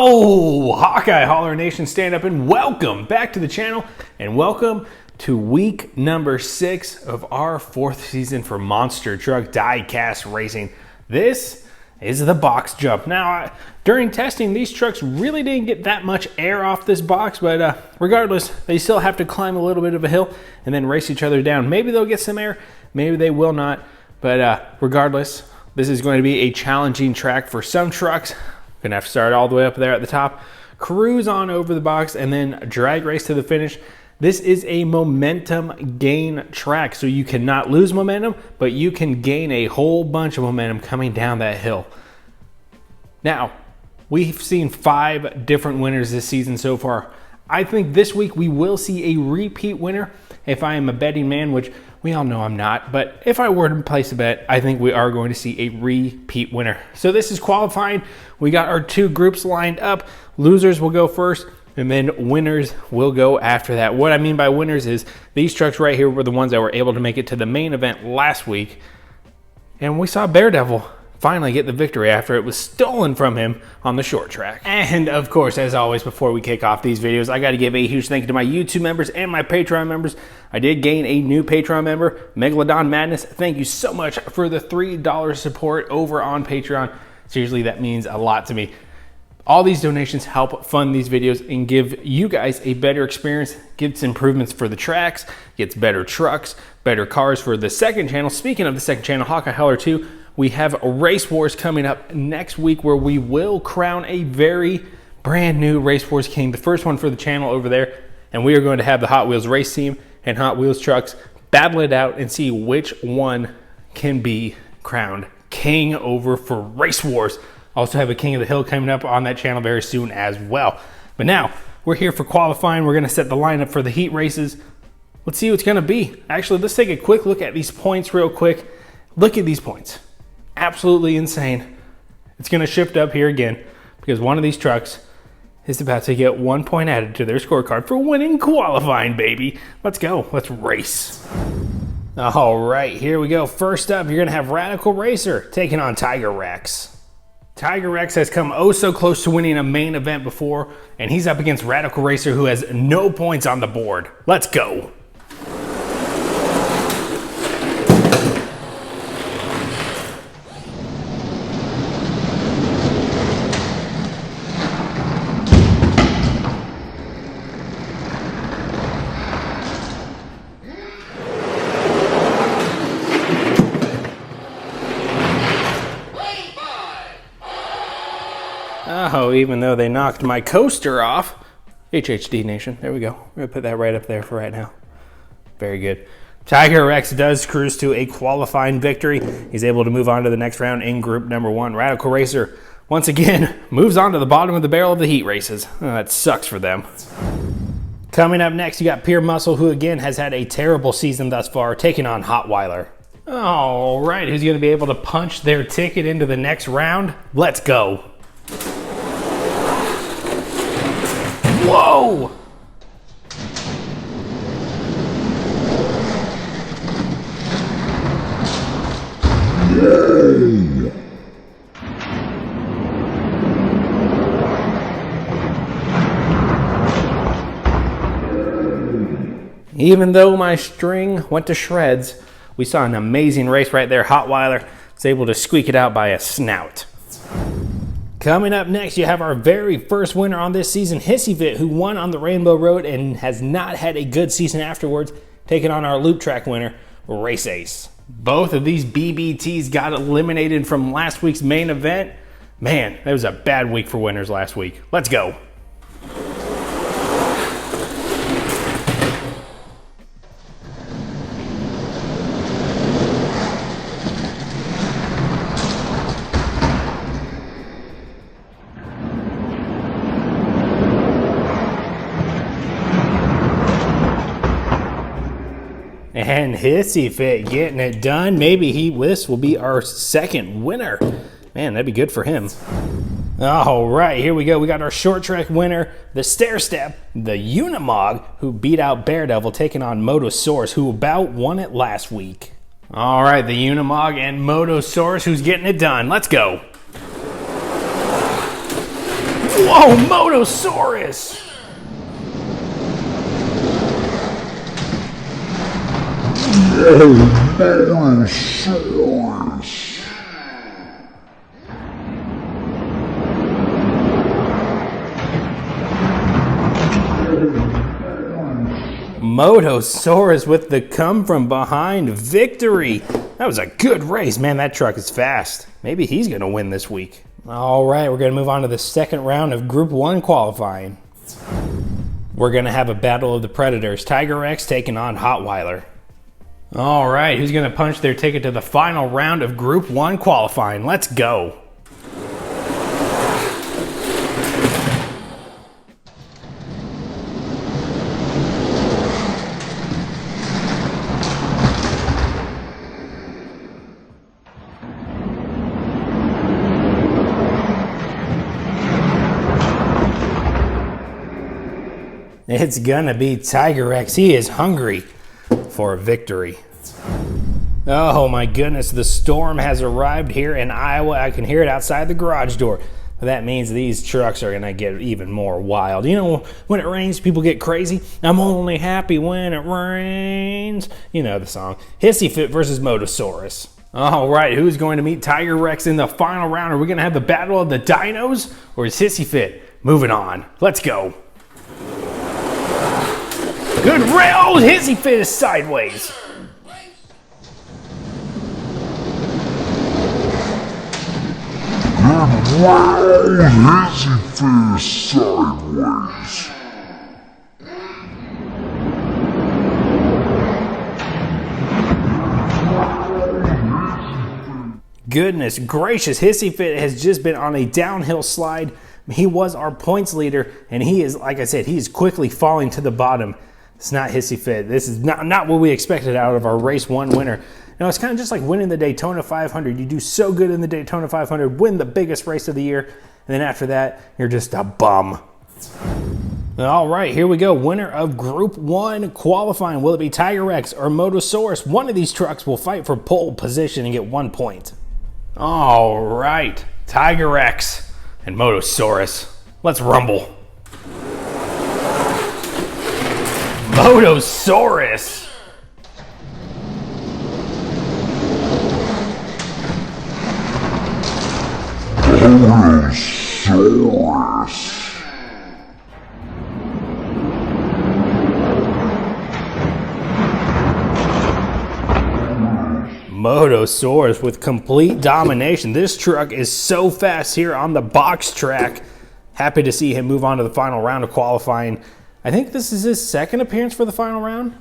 Yo, Hawkeye, Holler Nation, stand up and welcome back to the channel and welcome to week number 6 of our 4th season for Monster Truck DIECAST Racing. This is the box jump. Now, during testing, these trucks really didn't get that much air off this box, but regardless, they still have to climb a little bit of a hill and then race each other down. Maybe they'll get some air, maybe they will not, but regardless, this is going to be a challenging track for some trucks. Gonna have to start all the way up there at the top, cruise on over the box, and then drag race to the finish. This is a momentum gain track, so you cannot lose momentum, but you can gain a whole bunch of momentum coming down that hill. Now, we've seen 5 different winners this season so far. I think this week we will see a repeat winner if I am a betting man, which we all know I'm not, but if I were to place a bet, I think we are going to see a repeat winner. So this is qualifying. We got our 2 groups lined up. Losers will go first, and then winners will go after that. What I mean by winners is these trucks right here were the ones that were able to make it to the main event last week. And we saw Daredevil finally get the victory after it was stolen from him on the short track. And of course, as always, before we kick off these videos, I got to give a huge thank you to my YouTube members and my Patreon members. I did gain a new Patreon member, Megalodon Madness. Thank you so much for the $3 support over on Patreon. Seriously, that means a lot to me. All these donations help fund these videos and give you guys a better experience, gets improvements for the tracks, gets better trucks, better cars for the second channel. Speaking of the second channel, Hawkeye Holler 2, we have Race Wars coming up next week where we will crown a very brand new Race Wars King, the first one for the channel over there. And we are going to have the Hot Wheels race team and Hot Wheels trucks battle it out and see which one can be crowned king over for Race Wars. Also have a King of the Hill coming up on that channel very soon as well. But now we're here for qualifying. We're going to set the lineup for the heat races. Let's see what's going to be. Actually, let's take a quick look at these points real quick. Look at these points. Absolutely insane. It's going to shift up here again because one of these trucks is about to get 1 point added to their scorecard for winning qualifying, baby. Let's go. Let's race. All right, here we go. First up, you're going to have Radical Racer taking on Tiger Rex. Tiger Rex has come oh so close to winning a main event before, and he's up against Radical Racer, who has no points on the board. Let's go. Oh, even though they knocked my coaster off. HHD Nation, there we go. We're gonna put that right up there for right now. Very good. Tiger Rex does cruise to a qualifying victory. He's able to move on to the next round in group number 1. Radical Racer, once again, moves on to the bottom of the barrel of the heat races. Oh, that sucks for them. Coming up next, you got Pure Muscle, who again has had a terrible season thus far, taking on Hotweiler. All right, who's gonna be able to punch their ticket into the next round? Let's go. Whoa! Yay! Even though my string went to shreds, we saw an amazing race right there. Hotweiler was able to squeak it out by a snout. Coming up next, you have our very first winner on this season, Hissyfit, who won on the Rainbow Road and has not had a good season afterwards, taking on our loop track winner, Race Ace. Both of these BBTs got eliminated from last week's main event. Man, that was a bad week for winners last week. Let's go. And Hissyfit getting it done. Maybe this will be our second winner. Man, that'd be good for him. All right, here we go. We got our short track winner, the Stair Step, the Unimog, who beat out Daredevil, taking on Motosaurus, who about won it last week. All right, the Unimog and Motosaurus, who's getting it done. Let's go. Whoa, Motosaurus! Motosaurus with the come from behind victory. That was a good race. Man, that truck is fast. Maybe he's going to win this week. All right, we're going to move on to the second round of Group 1 qualifying. We're going to have a battle of the Predators. Tiger X taking on Hotweiler. All right, who's going to punch their ticket to the final round of Group 1 qualifying? Let's go. It's gonna be Tiger X. He is hungry for a victory. Oh my goodness, the storm has arrived here in Iowa. I can hear it outside the garage door. That means these trucks are gonna get even more wild. You know, when it rains, people get crazy. I'm only happy when it rains. You know the song. Hissy Fit versus Motosaurus. All right, who's going to meet Tiger Rex in the final round? Are we gonna have the battle of the dinos, or is Hissy Fit moving on? Let's go. Good rail, Hissy Fit is sideways. Good rail, Hissy Fit is sideways. Goodness gracious, Hissy Fit has just been on a downhill slide. He was our points leader, and he is, like I said, he is quickly falling to the bottom. It's not Hissy Fit. This is not what we expected out of our race 1 winner. Now, it's kind of just like winning the Daytona 500. You do so good in the Daytona 500, win the biggest race of the year, and then after that, you're just a bum. All right, here we go. Winner of Group 1 qualifying. Will it be Tiger X or Motosaurus? One of these trucks will fight for pole position and get 1 point. All right, Tiger X and Motosaurus. Let's rumble. Motosaurus. Motosaurus with complete domination. This truck is so fast here on the box track. Happy to see him move on to the final round of qualifying. I think this is his second appearance for the final round.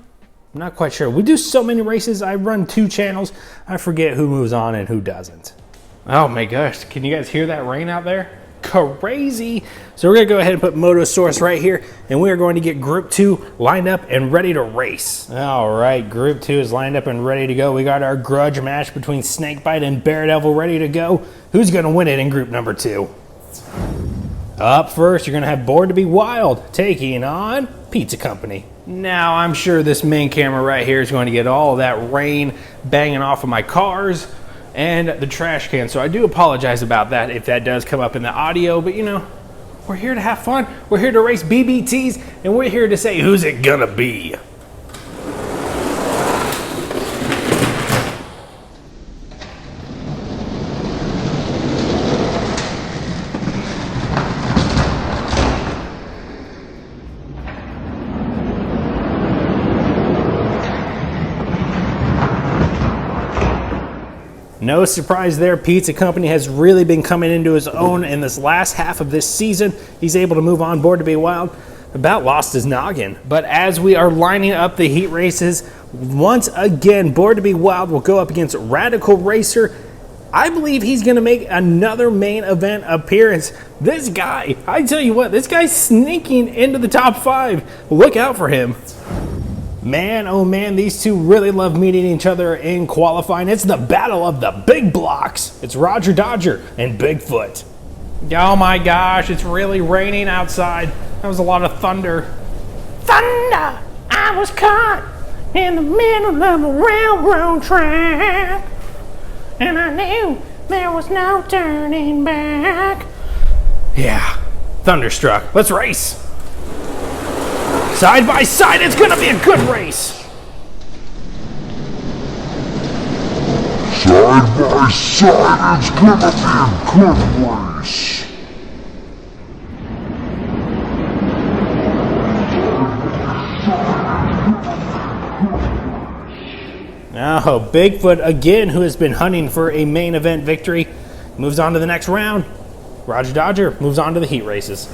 I'm not quite sure. We do so many races. I run 2 channels. I forget who moves on and who doesn't. Oh my gosh, can you guys hear that rain out there? Crazy. So we're gonna go ahead and put Motosaurus right here, and we are going to get Group 2 lined up and ready to race. All right, Group 2 is lined up and ready to go. We got our grudge match between Snakebite and Daredevil ready to go. Who's gonna win it in Group number 2? Up first, you're gonna have Born to Be Wild taking on Pizza Company. Now, I'm sure this main camera right here is going to get all of that rain banging off of my cars and the trash can, so I do apologize about that if that does come up in the audio, but you know, we're here to have fun, we're here to race BBTs, and we're here to say who's it gonna be. No surprise there, Pizza Company has really been coming into his own in this last half of this season. He's able to move on Born to Be Wild. About lost his noggin. But as we are lining up the heat races, once again, Born to Be Wild will go up against Radical Racer. I believe he's going to make another main event appearance. This guy, I tell you what, this guy's sneaking into the top 5. Look out for him. Man, oh man, these two really love meeting each other in qualifying. It's the battle of the big blocks. It's Roger Dodger and Bigfoot. Oh my gosh, it's really raining outside. That was a lot of thunder. Thunder! I was caught in the middle of a railroad track, and I knew there was no turning back. Yeah, Thunderstruck. Let's race. Side by side, it's gonna be a good race. Side by side, it's gonna be a good race. Now, Bigfoot again, who has been hunting for a main event victory, moves on to the next round. Roger Dodger moves on to the heat races.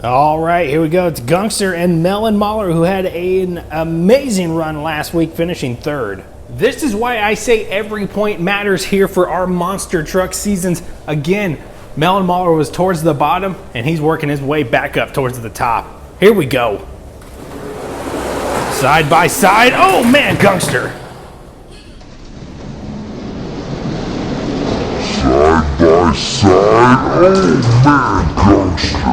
All right, here we go. It's Gungster and Melon Mahler, who had an amazing run last week, finishing third. This is why I say every point matters here for our monster truck seasons. Again, Melon Mahler was towards the bottom, and he's working his way back up towards the top. Here we go. Side by side. Oh, man, Gungster. Side by side, oh man, Gungster.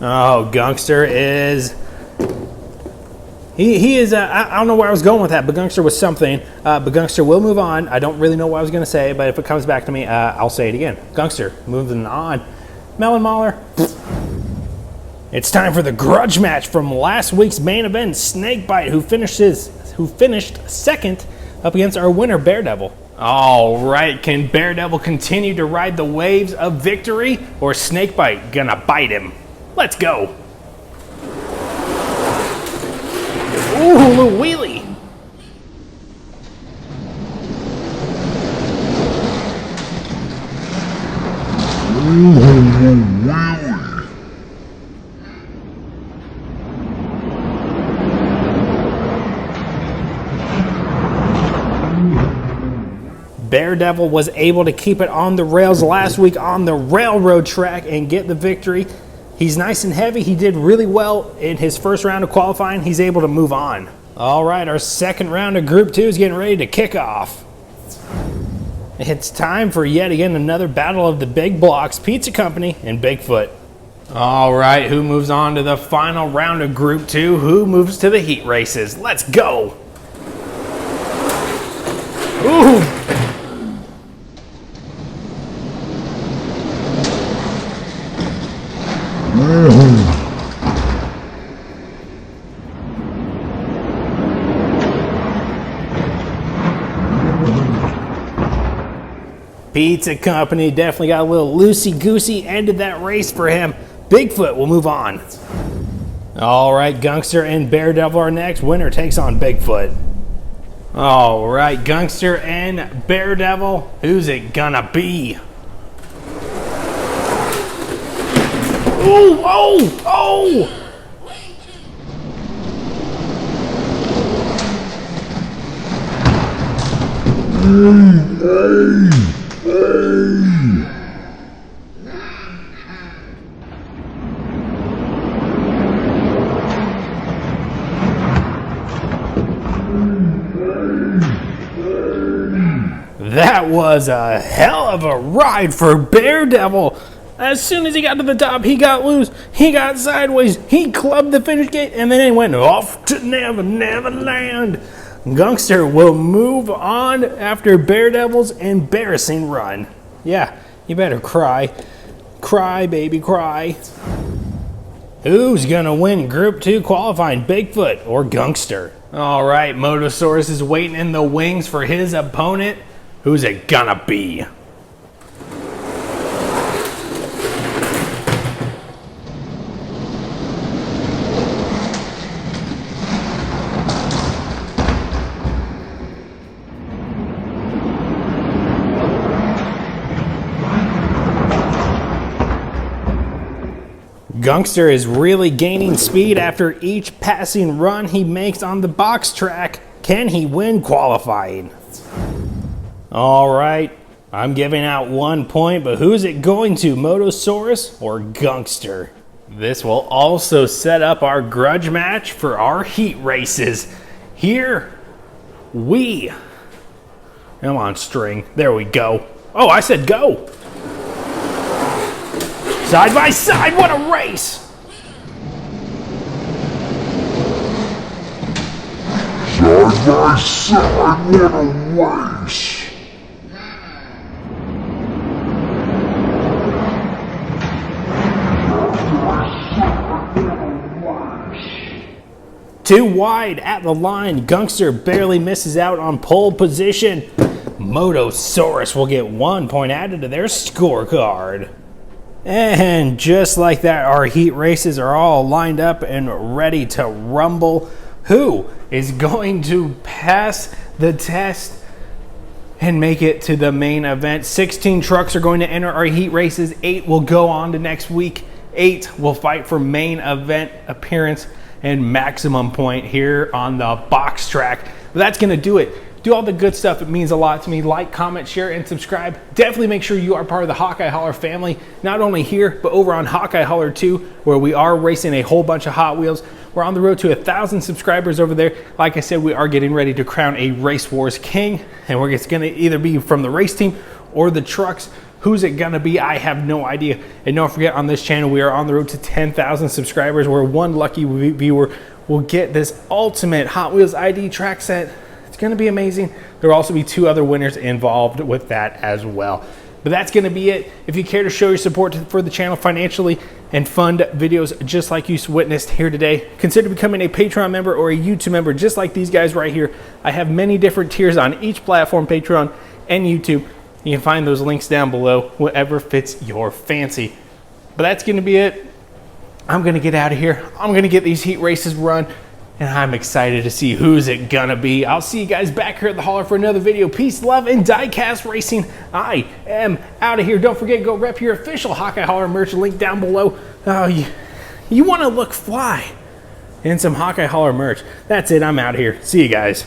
Oh, Gungster is... He is, I don't know where I was going with that, but Gungster was something. But Gungster will move on. I don't really know what I was going to say, but if it comes back to me, I'll say it again. Gungster, moving on. Melon Mahler. It's time for the grudge match from last week's main event, Snakebite, who finished second up against our winner, Daredevil. All right, can Daredevil continue to ride the waves of victory, or Snakebite gonna bite him? Let's go. Ooh, little wheelie. Daredevil was able to keep it on the rails last week on the railroad track and get the victory. He's nice and heavy. He did really well in his first round of qualifying. He's able to move on. All right, our second round of Group 2 is getting ready to kick off. It's time for yet again another battle of the big blocks, Pizza Company and Bigfoot. All right, who moves on to the final round of Group 2? Who moves to the heat races? Let's go. Ooh. Pizza Company definitely got a little loosey-goosey, ended that race for him. Bigfoot will move on. All right, Gungster and Daredevil are next. Winner takes on Bigfoot. All right, Gungster and Daredevil, who's it gonna be? Ooh, oh, oh! That was a hell of a ride for Daredevil. As soon as he got to the top, he got loose, he got sideways, he clubbed the finish gate, and then he went off to Neverland. Gungster will move on after Daredevil's embarrassing run. Yeah, you better cry. Cry, baby, cry. Who's gonna win Group 2 qualifying, Bigfoot or Gungster? All right, Motosaurus is waiting in the wings for his opponent. Who's it gonna be? Gungster is really gaining speed after each passing run he makes on the box track. Can he win qualifying? All right, I'm giving out 1 point, but who's it going to, Motosaurus or Gungster? This will also set up our grudge match for our heat races. Here we... Come on, string. There we go. Oh, I said go. Side by side, what a race! I said I wanna race. Too wide at the line. Gunkster barely misses out on pole position. Motosaurus will get 1 point added to their scorecard. And just like that, our heat races are all lined up and ready to rumble. Who is going to pass the test and make it to the main event? 16 trucks are going to enter our heat races. 8 will go on to next week. 8 will fight for main event appearance and maximum point here on the box track. But that's going to do it. Do all the good stuff. It means a lot to me. Like, comment, share, and subscribe. Definitely make sure you are part of the Hawkeye Hauler family, not only here, but over on Hawkeye Hauler 2, where we are racing a whole bunch of Hot Wheels. We're on the road to 1,000 subscribers over there. Like I said, we are getting ready to crown a Race Wars King, and it's going to either be from the race team or the trucks. Who's it going to be? I have no idea. And don't forget, on this channel, we are on the road to 10,000 subscribers, where one lucky viewer will get this ultimate Hot Wheels ID track set. It's going to be amazing. There will also be 2 other winners involved with that as well. But that's going to be it. If you care to show your support for the channel financially and fund videos just like you witnessed here today, consider becoming a Patreon member or a YouTube member just like these guys right here. I have many different tiers on each platform, Patreon and YouTube. You can find those links down below, whatever fits your fancy. But that's going to be it. I'm going to get out of here. I'm going to get these heat races run, and I'm excited to see who's it going to be. I'll see you guys back here at the hauler for another video. Peace, love, and DIECAST Racing. I am out of here. Don't forget, go rep your official Hawkeye Hauler merch, link down below. Oh, you want to look fly in some Hawkeye Hauler merch. That's it. I'm out of here. See you guys.